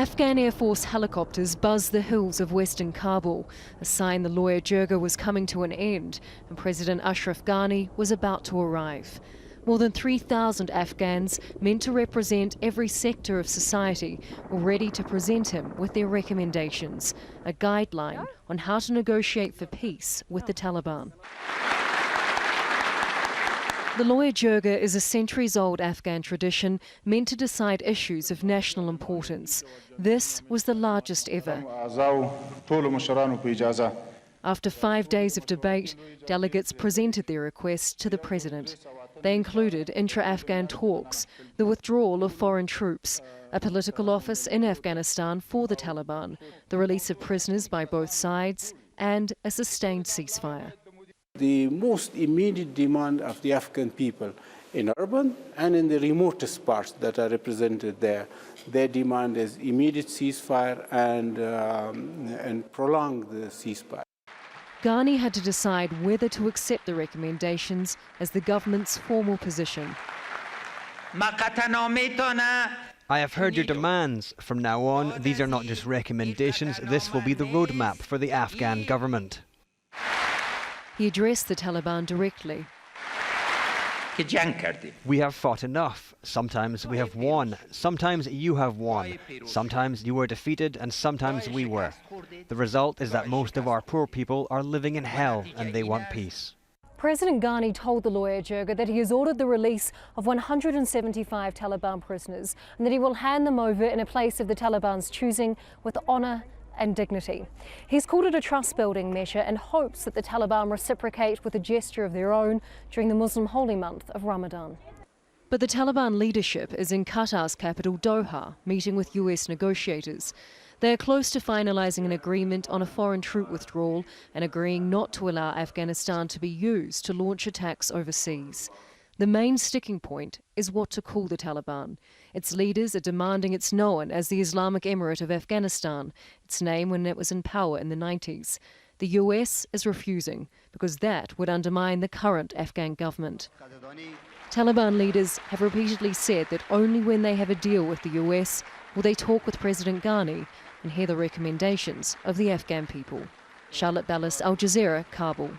Afghan Air Force helicopters buzzed the hills of western Kabul, a sign the Loya Jirga was coming to an end and President Ashraf Ghani was about to arrive. More than 3,000 Afghans, meant to represent every sector of society, were ready to present him with their recommendations, a guideline on how to negotiate for peace with the Taliban. The Loya Jirga is a centuries-old Afghan tradition meant to decide issues of national importance. This was the largest ever. After 5 days of debate, delegates presented their requests to the President. They included intra-Afghan talks, the withdrawal of foreign troops, a political office in Afghanistan for the Taliban, the release of prisoners by both sides, and a sustained ceasefire. The most immediate demand of the Afghan people in urban and in the remotest parts that are represented there, their demand is immediate ceasefire and prolong the ceasefire. Ghani had to decide whether to accept the recommendations as the government's formal position. I have heard your demands. From now on, these are not just recommendations, this will be the roadmap for the Afghan government. He addressed the Taliban directly. We have fought enough. Sometimes we have won, sometimes you have won, sometimes you were defeated and sometimes we were. The result is that most of our poor people are living in hell and they want peace. President Ghani told the Loya Jirga that he has ordered the release of 175 Taliban prisoners and that he will hand them over in a place of the Taliban's choosing with honour and dignity. He's called it a trust-building measure and hopes that the Taliban reciprocate with a gesture of their own during the Muslim holy month of Ramadan. But the Taliban leadership is in Qatar's capital, Doha, meeting with US negotiators. They are close to finalising an agreement on a foreign troop withdrawal and agreeing not to allow Afghanistan to be used to launch attacks overseas. The main sticking point is what to call the Taliban. Its leaders are demanding it's known as the Islamic Emirate of Afghanistan, its name when it was in power in the 90s. The US is refusing because that would undermine the current Afghan government. Taliban leaders have repeatedly said that only when they have a deal with the US will they talk with President Ghani and hear the recommendations of the Afghan people. Charlotte Bellis, Al Jazeera, Kabul.